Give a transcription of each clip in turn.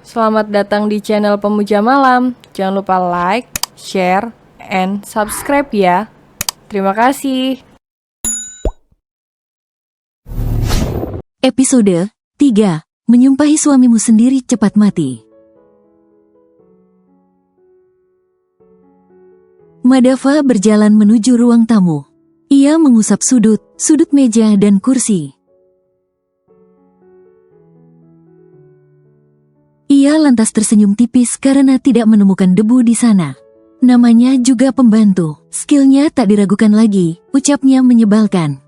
Selamat datang di channel Pemuja Malam. Jangan lupa like, share, and subscribe ya. Terima kasih. Episode 3. Menyumpahi suamimu sendiri cepat mati. Madava berjalan menuju ruang tamu. Ia mengusap sudut meja dan kursi. Ia lantas tersenyum tipis karena tidak menemukan debu di sana. Namanya juga pembantu. Skillnya tak diragukan lagi, ucapnya menyebalkan.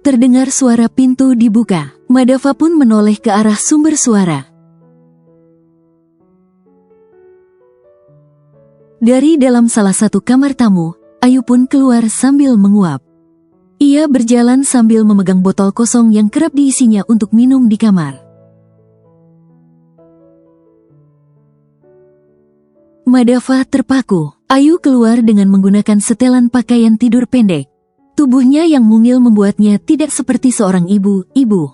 Terdengar suara pintu dibuka. Madava pun menoleh ke arah sumber suara. Dari dalam salah satu kamar tamu, Ayu pun keluar sambil menguap. Ia berjalan sambil memegang botol kosong yang kerap diisinya untuk minum di kamar. Madava terpaku. Ayu keluar dengan menggunakan setelan pakaian tidur pendek. Tubuhnya yang mungil membuatnya tidak seperti seorang ibu-ibu.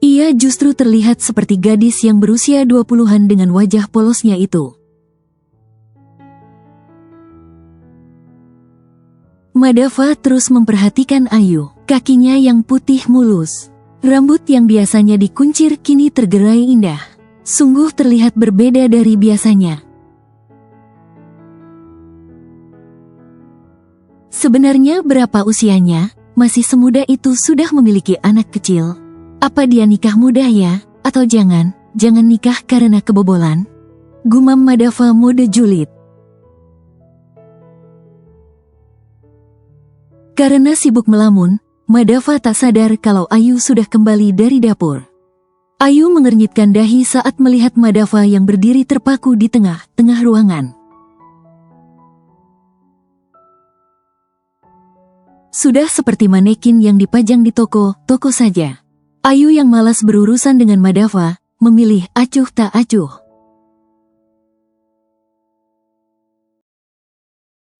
Ia justru terlihat seperti gadis yang berusia 20-an dengan wajah polosnya itu. Madava terus memperhatikan Ayu. Kakinya yang putih mulus. Rambut yang biasanya dikuncir kini tergerai indah. Sungguh terlihat berbeda dari biasanya. Sebenarnya berapa usianya? Masih semuda itu sudah memiliki anak kecil. Apa dia nikah muda ya? Atau jangan nikah karena kebobolan? Gumam Madava mode julid. Karena sibuk melamun, Madava tak sadar kalau Ayu sudah kembali dari dapur. Ayu mengernyitkan dahi saat melihat Madava yang berdiri terpaku di tengah-tengah ruangan. Sudah seperti manekin yang dipajang di toko saja. Ayu yang malas berurusan dengan Madava, memilih acuh tak acuh.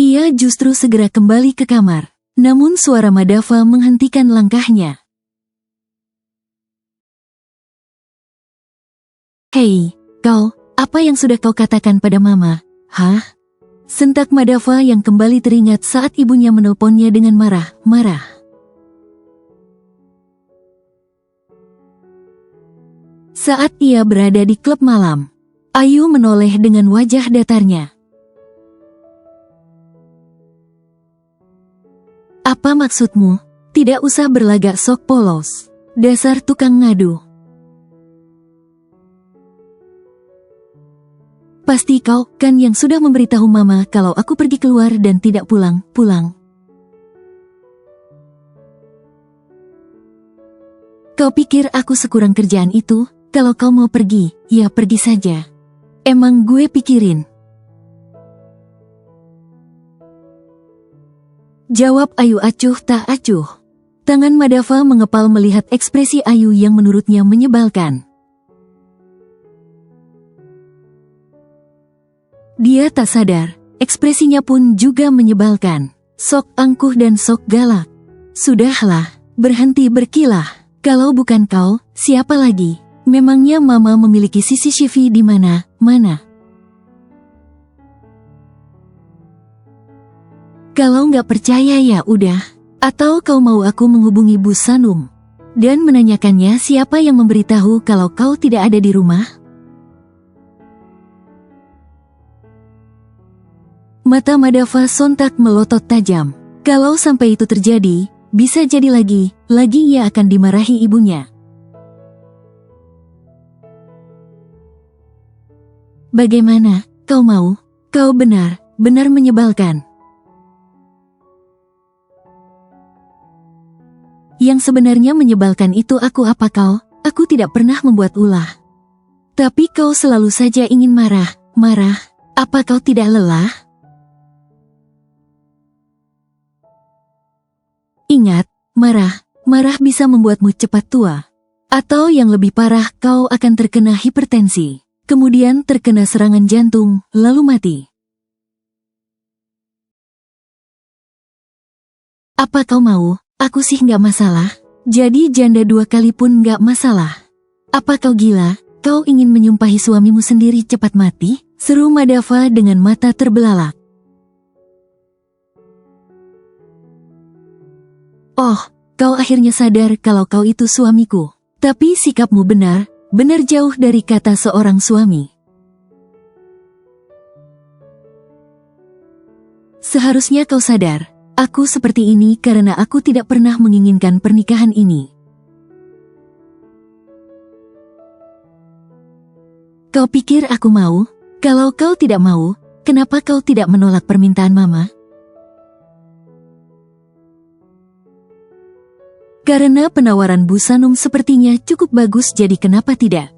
Ia justru segera kembali ke kamar. Namun suara Madava menghentikan langkahnya. Hei, kau, apa yang sudah kau katakan pada mama? Hah? Sentak Madava yang kembali teringat saat ibunya menelponnya dengan marah-marah. Saat ia berada di klub malam, Ayu menoleh dengan wajah datarnya. Apa maksudmu? Tidak usah berlagak sok polos. Dasar tukang ngadu. Pasti kau kan yang sudah memberitahu mama kalau aku pergi keluar dan tidak pulang. Kau pikir aku sekurang kerjaan itu? Kalau kau mau pergi, ya pergi saja. Emang gue pikirin. Jawab Ayu acuh tak acuh. Tangan Madava mengepal melihat ekspresi Ayu yang menurutnya menyebalkan. Dia tak sadar, ekspresinya pun juga menyebalkan. Sok angkuh dan sok galak. Sudahlah, berhenti berkilah. Kalau bukan kau, siapa lagi? Memangnya mama memiliki CCTV di mana? Kalau nggak percaya ya udah. Atau kau mau aku menghubungi Bu Sanum dan menanyakannya siapa yang memberitahu kalau kau tidak ada di rumah? Mata Madava sontak melotot tajam. Kalau sampai itu terjadi, bisa jadi lagi ia akan dimarahi ibunya. Bagaimana? Kau mau? Kau benar menyebalkan. Yang sebenarnya menyebalkan itu aku apa kau? Aku tidak pernah membuat ulah. Tapi kau selalu saja ingin marah. Apa kau tidak lelah? Ingat, marah bisa membuatmu cepat tua. Atau yang lebih parah, kau akan terkena hipertensi. Kemudian terkena serangan jantung, lalu mati. Apa kau mau? Aku sih nggak masalah. Jadi janda 2 kali pun nggak masalah. Apa kau gila? Kau ingin menyumpahi suamimu sendiri cepat mati? Seru Madava dengan mata terbelalak. Oh, kau akhirnya sadar kalau kau itu suamiku. Tapi sikapmu benar jauh dari kata seorang suami. Seharusnya kau sadar, aku seperti ini karena aku tidak pernah menginginkan pernikahan ini. Kau pikir aku mau? Kalau kau tidak mau, kenapa kau tidak menolak permintaan Mama? Karena penawaran Bu Sanum sepertinya cukup bagus, jadi kenapa tidak?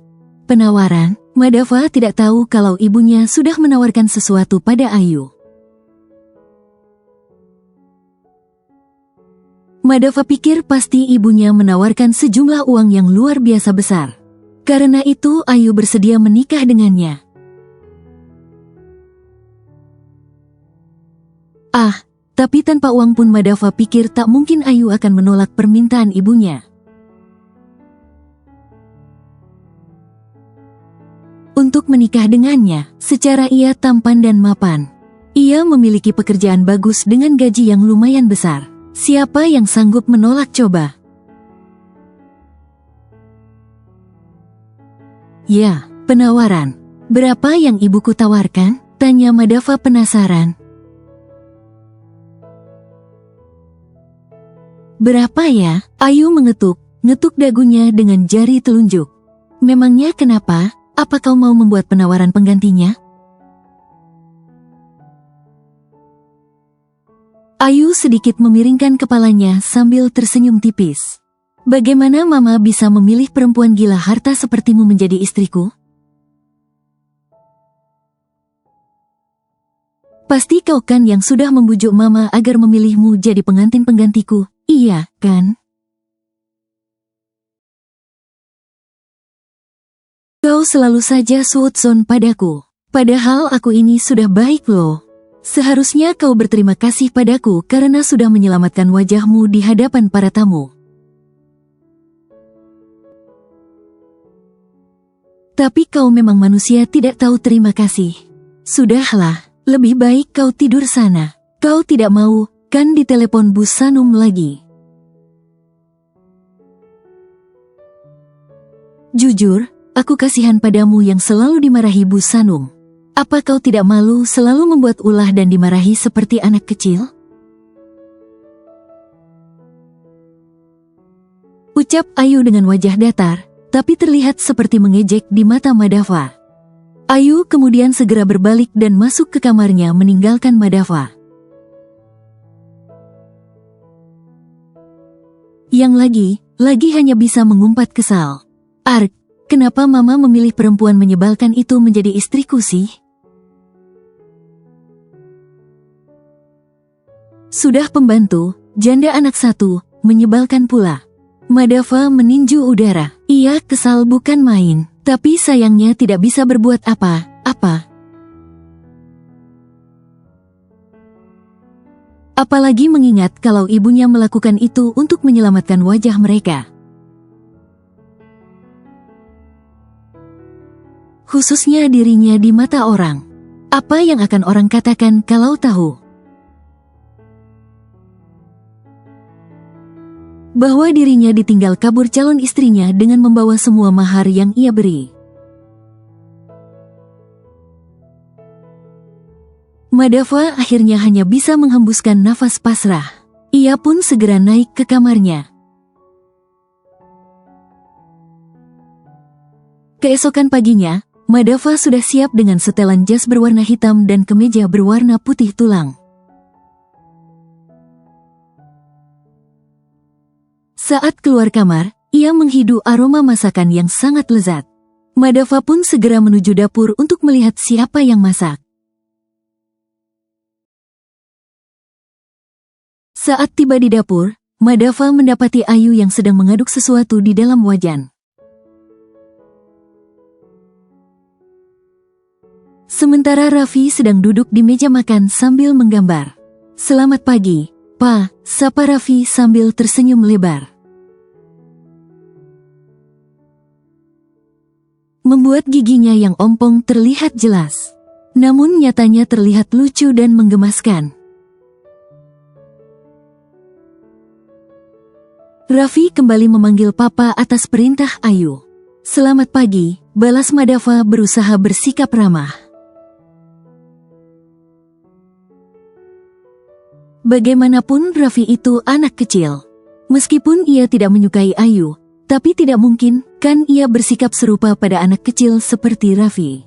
Penawaran? Madava tidak tahu kalau ibunya sudah menawarkan sesuatu pada Ayu. Madava pikir pasti ibunya menawarkan sejumlah uang yang luar biasa besar. Karena itu Ayu bersedia menikah dengannya. Tapi tanpa uang pun Madava pikir tak mungkin Ayu akan menolak permintaan ibunya. Untuk menikah dengannya, secara ia tampan dan mapan. Ia memiliki pekerjaan bagus dengan gaji yang lumayan besar. Siapa yang sanggup menolak coba? Ya, penawaran. Berapa yang ibuku tawarkan? Tanya Madava penasaran. Berapa ya? Ayu mengetuk dagunya dengan jari telunjuk. Memangnya kenapa? Apa kau mau membuat penawaran penggantinya? Ayu sedikit memiringkan kepalanya sambil tersenyum tipis. Bagaimana Mama bisa memilih perempuan gila harta sepertimu menjadi istriku? Pasti kau kan yang sudah membujuk Mama agar memilihmu jadi pengantin penggantiku. Iya, kan? Kau selalu saja suudzon padaku. Padahal aku ini sudah baik loh. Seharusnya kau berterima kasih padaku karena sudah menyelamatkan wajahmu di hadapan para tamu. Tapi kau memang manusia tidak tahu terima kasih. Sudahlah, lebih baik kau tidur sana. Kau tidak mau kan ditelepon Bu Sanum lagi. Jujur, aku kasihan padamu yang selalu dimarahi Bu Sanum. Apa kau tidak malu selalu membuat ulah dan dimarahi seperti anak kecil? Ucap Ayu dengan wajah datar, tapi terlihat seperti mengejek di mata Madava. Ayu kemudian segera berbalik dan masuk ke kamarnya meninggalkan Madava. Yang lagi hanya bisa mengumpat kesal. Ark, kenapa Mama memilih perempuan menyebalkan itu menjadi istriku sih? Sudah pembantu, janda anak satu, menyebalkan pula. Madava meninju udara. Ia kesal bukan main, tapi sayangnya tidak bisa berbuat apa-apa. Apalagi mengingat kalau ibunya melakukan itu untuk menyelamatkan wajah mereka. Khususnya dirinya di mata orang. Apa yang akan orang katakan kalau tahu bahwa dirinya ditinggal kabur calon istrinya dengan membawa semua mahar yang ia beri? Madava akhirnya hanya bisa menghembuskan nafas pasrah. Ia pun segera naik ke kamarnya. Keesokan paginya, Madava sudah siap dengan setelan jas berwarna hitam dan kemeja berwarna putih tulang. Saat keluar kamar, ia menghidu aroma masakan yang sangat lezat. Madava pun segera menuju dapur untuk melihat siapa yang masak. Saat tiba di dapur, Madava mendapati Ayu yang sedang mengaduk sesuatu di dalam wajan. Sementara Raffi sedang duduk di meja makan sambil menggambar. Selamat pagi, Pa, sapa Raffi sambil tersenyum lebar. Membuat giginya yang ompong terlihat jelas. Namun nyatanya terlihat lucu dan menggemaskan. Raffi kembali memanggil Papa atas perintah Ayu. Selamat pagi, balas Madava berusaha bersikap ramah. Bagaimanapun Raffi itu anak kecil. Meskipun ia tidak menyukai Ayu, tapi tidak mungkin kan ia bersikap serupa pada anak kecil seperti Raffi.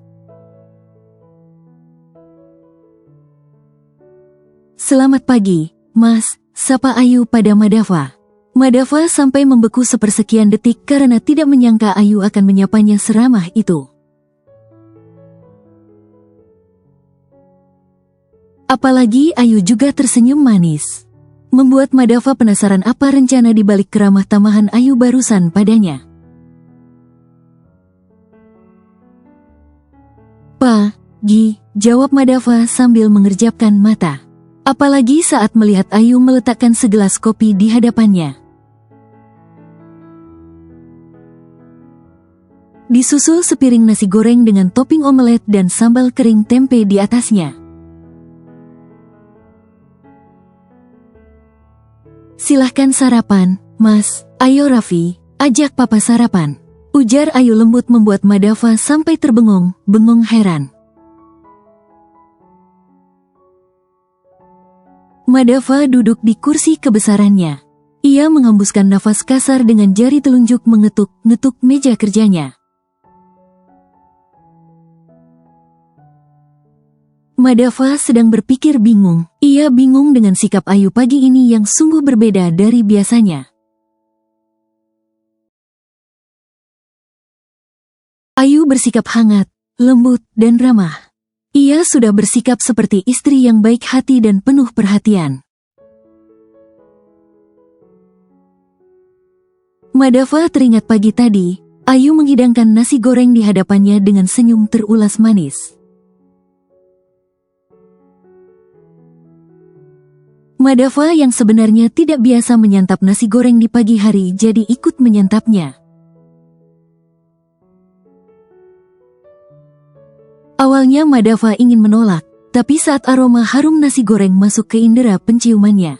Selamat pagi, Mas, sapa Ayu pada Madava. Madava sampai membeku sepersekian detik karena tidak menyangka Ayu akan menyapanya seramah itu. Apalagi Ayu juga tersenyum manis. Membuat Madava penasaran apa rencana di balik keramah tamahan Ayu barusan padanya. Pa, Gi, jawab Madava sambil mengerjapkan mata. Apalagi saat melihat Ayu meletakkan segelas kopi di hadapannya. Disusul sepiring nasi goreng dengan topping omelet dan sambal kering tempe di atasnya. Silahkan sarapan, Mas. Ayo Raffi, ajak Papa sarapan. Ujar Ayu lembut membuat Madava sampai bengong heran. Madava duduk di kursi kebesarannya. Ia menghembuskan nafas kasar dengan jari telunjuk mengetuk-ngetuk meja kerjanya. Madava sedang berpikir bingung. Ia bingung dengan sikap Ayu pagi ini yang sungguh berbeda dari biasanya. Ayu bersikap hangat, lembut, dan ramah. Ia sudah bersikap seperti istri yang baik hati dan penuh perhatian. Madava teringat pagi tadi, Ayu menghidangkan nasi goreng di hadapannya dengan senyum terulas manis. Madava yang sebenarnya tidak biasa menyantap nasi goreng di pagi hari jadi ikut menyantapnya. Awalnya Madava ingin menolak, tapi saat aroma harum nasi goreng masuk ke indera penciumannya,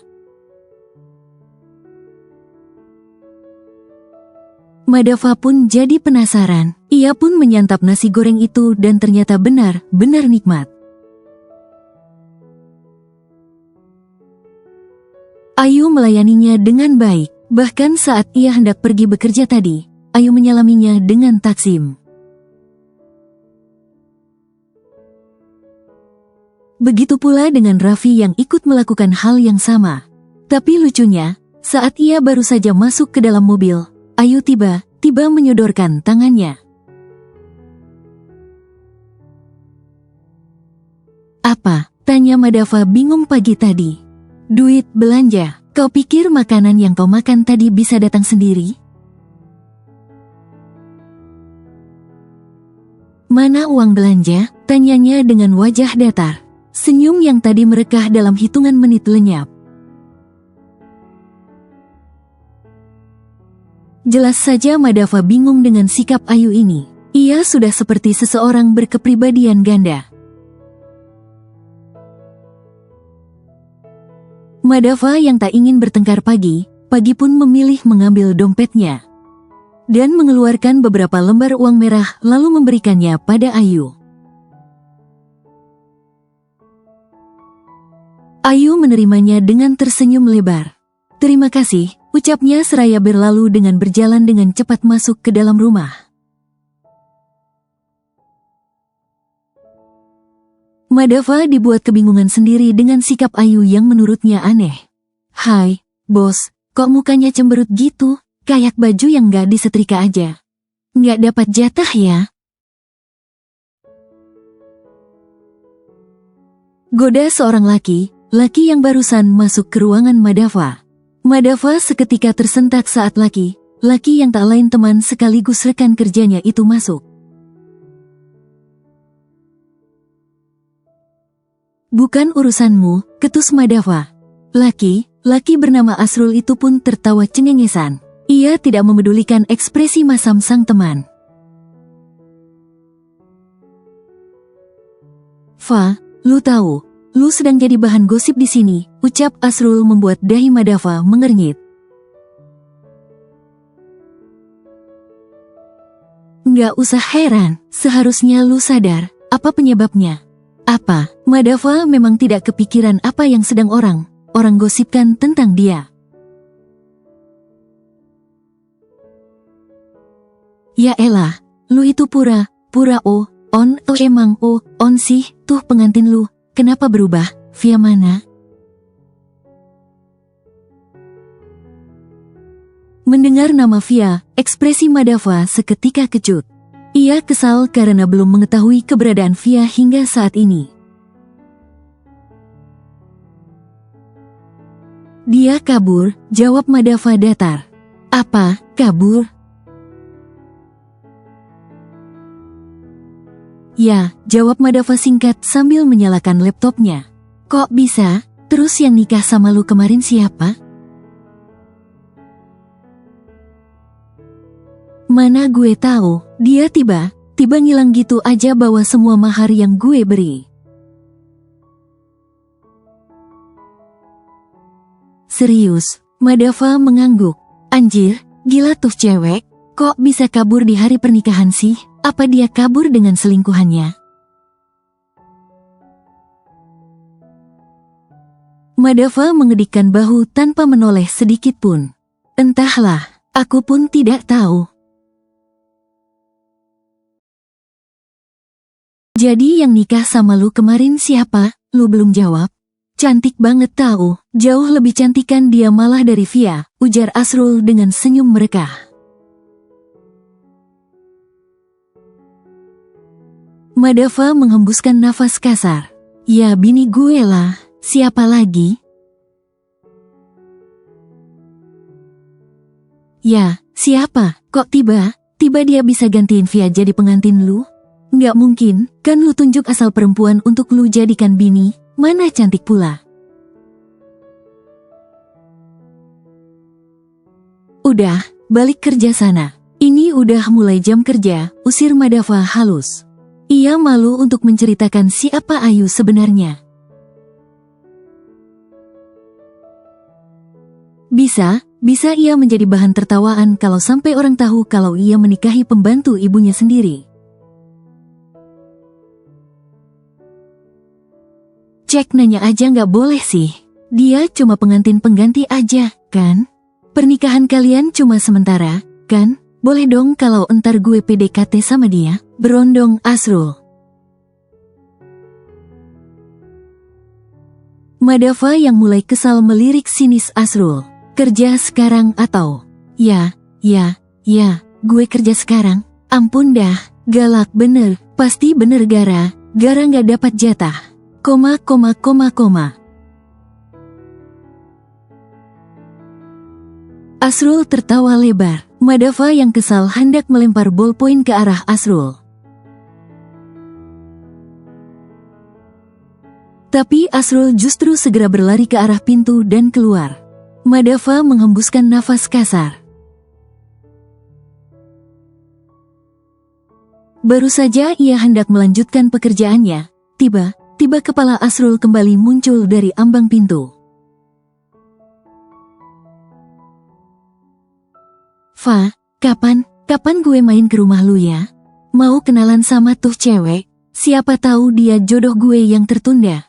Madava pun jadi penasaran. Ia pun menyantap nasi goreng itu dan ternyata benar-benar nikmat. Ayu melayaninya dengan baik. Bahkan saat ia hendak pergi bekerja tadi, Ayu menyalaminya dengan taksim. Begitu pula dengan Raffi yang ikut melakukan hal yang sama. Tapi lucunya, saat ia baru saja masuk ke dalam mobil, Ayu tiba-tiba menyodorkan tangannya. Apa? Tanya Madava bingung pagi tadi. Duit belanja. Kau pikir makanan yang kau makan tadi bisa datang sendiri? Mana uang belanja? Tanyanya dengan wajah datar. Senyum yang tadi merekah dalam hitungan menit lenyap. Jelas saja Madava bingung dengan sikap Ayu ini. Ia sudah seperti seseorang berkepribadian ganda. Madava yang tak ingin bertengkar pagi pun memilih mengambil dompetnya dan mengeluarkan beberapa lembar uang merah lalu memberikannya pada Ayu. Ayu menerimanya dengan tersenyum lebar. Terima kasih, ucapnya seraya berlalu dengan berjalan dengan cepat masuk ke dalam rumah. Madava dibuat kebingungan sendiri dengan sikap Ayu yang menurutnya aneh. Hai, bos, kok mukanya cemberut gitu? Kayak baju yang gak disetrika aja. Gak dapat jatah ya? Goda seorang laki yang barusan masuk ke ruangan Madava. Madava seketika tersentak saat laki yang tak lain teman sekaligus rekan kerjanya itu masuk. Bukan urusanmu, ketus Madava. Laki bernama Asrul itu pun tertawa cengengesan. Ia tidak memedulikan ekspresi masam sang teman. Fa, lu tahu, lu sedang jadi bahan gosip di sini, ucap Asrul membuat dahi Madava mengernyit. Nggak usah heran, seharusnya lu sadar, apa penyebabnya. Apa, Madava memang tidak kepikiran apa yang sedang orang gosipkan tentang dia. Ya elah, lu itu pura emang on sih, tuh pengantin lu, kenapa berubah, via mana? Mendengar nama Via, ekspresi Madava seketika kecut. Ia kesal karena belum mengetahui keberadaan Via hingga saat ini. Dia kabur, jawab Madava datar. Apa, kabur? Ya, jawab Madava singkat sambil menyalakan laptopnya. Kok bisa? Terus yang nikah sama lu kemarin siapa? Mana gue tahu, dia tiba ngilang gitu aja bawa semua mahar yang gue beri. Serius, Madava mengangguk. Anjir, gila tuh cewek, kok bisa kabur di hari pernikahan sih? Apa dia kabur dengan selingkuhannya? Madava mengedikkan bahu tanpa menoleh sedikit pun. Entahlah, aku pun tidak tahu. Jadi yang nikah sama lu kemarin siapa? Lu belum jawab? Cantik banget tahu, jauh lebih cantik kan dia malah dari Via, ujar Asrul dengan senyum merekah. Madava menghembuskan nafas kasar. Ya bini gue lah, siapa lagi? Ya, siapa? Kok tiba dia bisa gantiin Via jadi pengantin lu? Nggak mungkin, kan lu tunjuk asal perempuan untuk lu jadikan bini, mana cantik pula. Udah, balik kerja sana. Ini udah mulai jam kerja, usir Madava halus. Ia malu untuk menceritakan siapa Ayu sebenarnya. Bisa ia menjadi bahan tertawaan kalau sampai orang tahu kalau ia menikahi pembantu ibunya sendiri. Cek nanya aja nggak boleh sih. Dia cuma pengantin pengganti aja, kan? Pernikahan kalian cuma sementara, kan? Boleh dong kalau entar gue PDKT sama dia, berondong Asrul. Madava yang mulai kesal melirik sinis Asrul. Kerja sekarang atau? Ya, gue kerja sekarang. Ampun dah, galak bener, pasti bener gara nggak dapat jatah. Koma. Asrul tertawa lebar. Madava yang kesal hendak melempar bolpoin ke arah Asrul. Tapi Asrul justru segera berlari ke arah pintu dan keluar. Madava menghembuskan nafas kasar. Baru saja ia hendak melanjutkan pekerjaannya, tiba kepala Asrul kembali muncul dari ambang pintu. Fa, kapan gue main ke rumah lu ya? Mau kenalan sama tuh cewek, siapa tahu dia jodoh gue yang tertunda.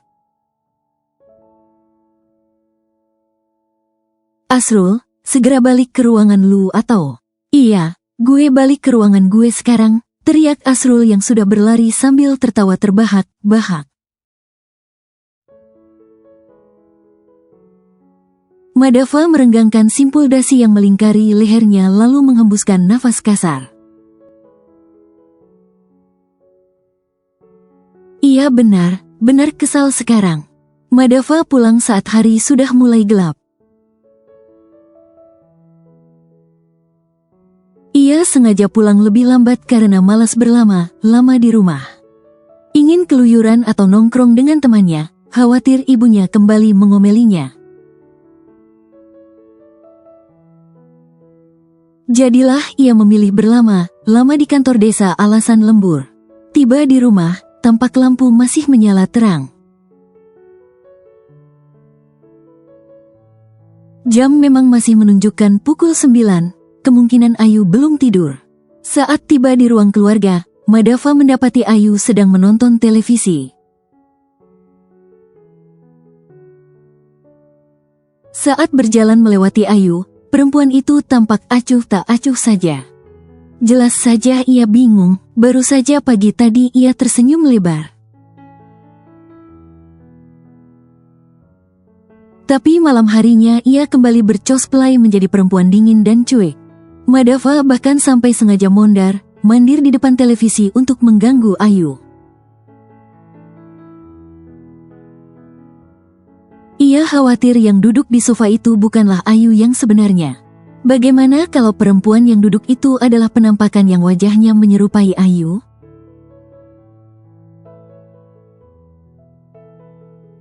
Asrul, segera balik ke ruangan lu atau? Iya, gue balik ke ruangan gue sekarang, teriak Asrul yang sudah berlari sambil tertawa terbahak-bahak. Madava merenggangkan simpul dasi yang melingkari lehernya lalu menghembuskan nafas kasar. Iya benar kesal sekarang. Madava pulang saat hari sudah mulai gelap. Ia sengaja pulang lebih lambat karena malas berlama-lama di rumah. Ingin keluyuran atau nongkrong dengan temannya, khawatir ibunya kembali mengomelinya. Jadilah ia memilih berlama-lama di kantor desa Alasan Lembur. Tiba di rumah, tampak lampu masih menyala terang. Jam memang masih menunjukkan pukul 9, kemungkinan Ayu belum tidur. Saat tiba di ruang keluarga, Madava mendapati Ayu sedang menonton televisi. Saat berjalan melewati Ayu, perempuan itu tampak acuh tak acuh saja. Jelas saja ia bingung, baru saja pagi tadi ia tersenyum lebar. Tapi malam harinya ia kembali bercosplay menjadi perempuan dingin dan cuek. Madava bahkan sampai sengaja mandir di depan televisi untuk mengganggu Ayu. Ia khawatir yang duduk di sofa itu bukanlah Ayu yang sebenarnya. Bagaimana kalau perempuan yang duduk itu adalah penampakan yang wajahnya menyerupai Ayu?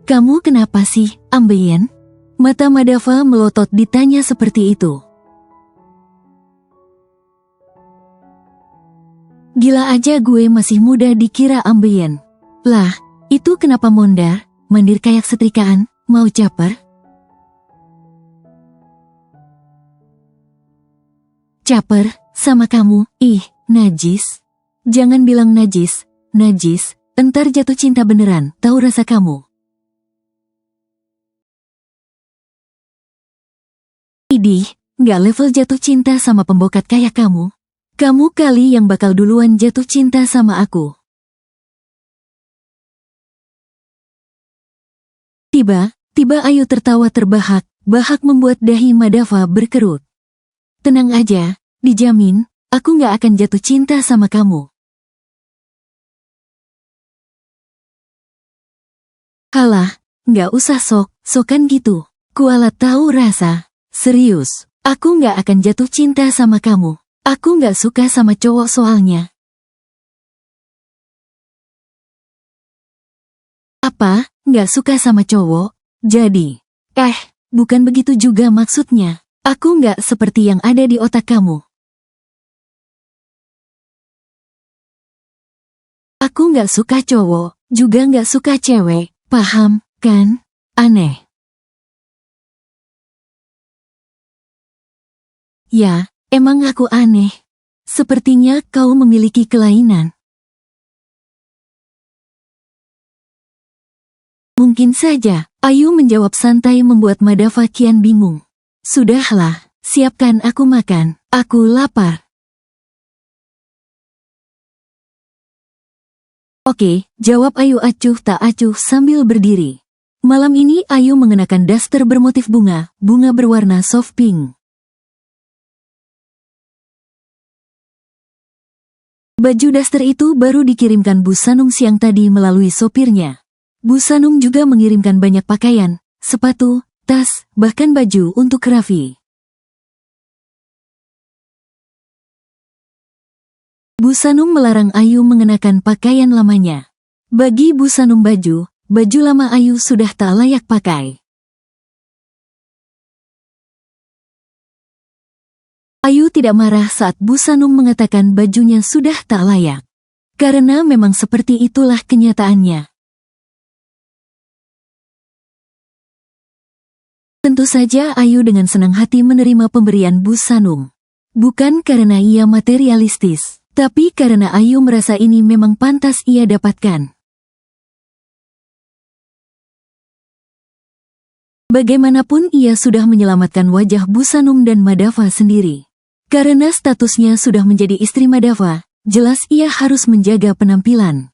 Kamu kenapa sih, Ambeien? Mata Madava melotot ditanya seperti itu. Gila aja gue masih muda dikira Ambeien. Lah, itu kenapa mandir kayak setrikaan, mau caper? Caper, sama kamu, ih, najis. Jangan bilang najis, entar jatuh cinta beneran, tahu rasa kamu. Idih, nggak level jatuh cinta sama pembokat kayak kamu. Kamu kali yang bakal duluan jatuh cinta sama aku. Tiba Ayu tertawa terbahak membuat dahi Madava berkerut. Tenang aja, dijamin, aku nggak akan jatuh cinta sama kamu. Halah, nggak usah sokan gitu. Kualat tahu rasa. Serius, aku nggak akan jatuh cinta sama kamu. Aku nggak suka sama cowok soalnya. Apa, nggak suka sama cowok? Jadi, bukan begitu juga maksudnya. Aku nggak seperti yang ada di otak kamu. Aku nggak suka cowok, juga nggak suka cewek, paham, kan? Aneh. Ya, emang aku aneh. Sepertinya kau memiliki kelainan. Mungkin saja, Ayu menjawab santai membuat Madava kian bingung. Sudahlah, siapkan aku makan, aku lapar. Oke, jawab Ayu acuh tak acuh sambil berdiri. Malam ini Ayu mengenakan daster bermotif bunga berwarna soft pink. Baju daster itu baru dikirimkan Bu Sanung siang tadi melalui sopirnya. Bu Sanung juga mengirimkan banyak pakaian, sepatu, tas, bahkan baju untuk Raffi. Bu Sanung melarang Ayu mengenakan pakaian lamanya. Bagi Bu Sanung baju lama Ayu sudah tak layak pakai. Ayu tidak marah saat Bu Sanung mengatakan bajunya sudah tak layak. Karena memang seperti itulah kenyataannya. Tentu saja Ayu dengan senang hati menerima pemberian Bu Sanung. Bukan karena ia materialistis, tapi karena Ayu merasa ini memang pantas ia dapatkan. Bagaimanapun ia sudah menyelamatkan wajah Bu Sanung dan Madava sendiri. Karena statusnya sudah menjadi istri Madava, jelas ia harus menjaga penampilan.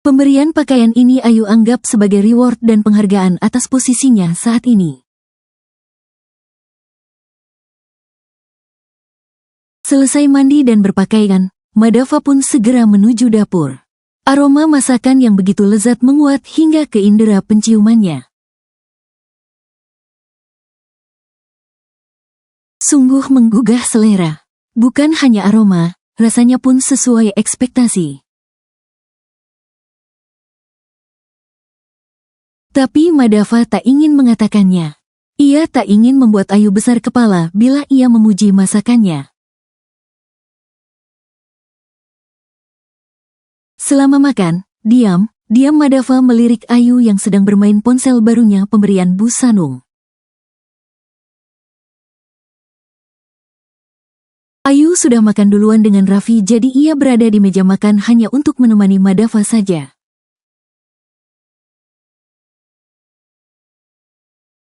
Pemberian pakaian ini Ayu anggap sebagai reward dan penghargaan atas posisinya saat ini. Selesai mandi dan berpakaian, Madava pun segera menuju dapur. Aroma masakan yang begitu lezat menguat hingga ke indera penciumannya. Sungguh menggugah selera. Bukan hanya aroma, rasanya pun sesuai ekspektasi. Tapi Madava tak ingin mengatakannya. Ia tak ingin membuat Ayu besar kepala bila ia memuji masakannya. Selama makan, diam Madava melirik Ayu yang sedang bermain ponsel barunya pemberian Bu Sanung. Ayu sudah makan duluan dengan Raffi, jadi ia berada di meja makan hanya untuk menemani Madava saja.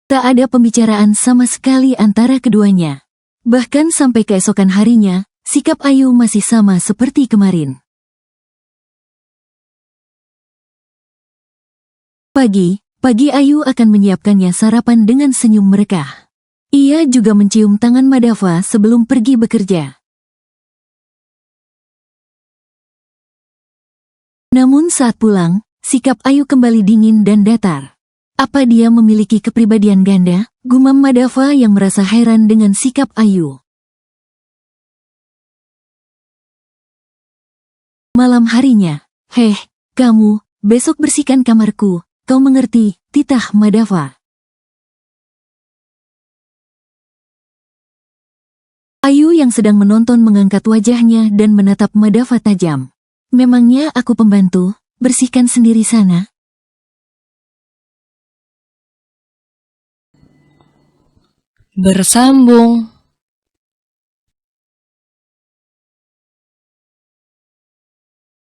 Tak ada pembicaraan sama sekali antara keduanya. Bahkan sampai keesokan harinya, sikap Ayu masih sama seperti kemarin. Pagi Ayu akan menyiapkannya sarapan dengan senyum merekah. Ia juga mencium tangan Madava sebelum pergi bekerja. Namun saat pulang, sikap Ayu kembali dingin dan datar. Apa dia memiliki kepribadian ganda? Gumam Madava yang merasa heran dengan sikap Ayu. Malam harinya, "Heh, kamu, besok bersihkan kamarku, kau mengerti?" titah Madava. Ayu yang sedang menonton mengangkat wajahnya dan menatap Madava tajam. "Memangnya aku pembantu? Bersihkan sendiri sana." Bersambung.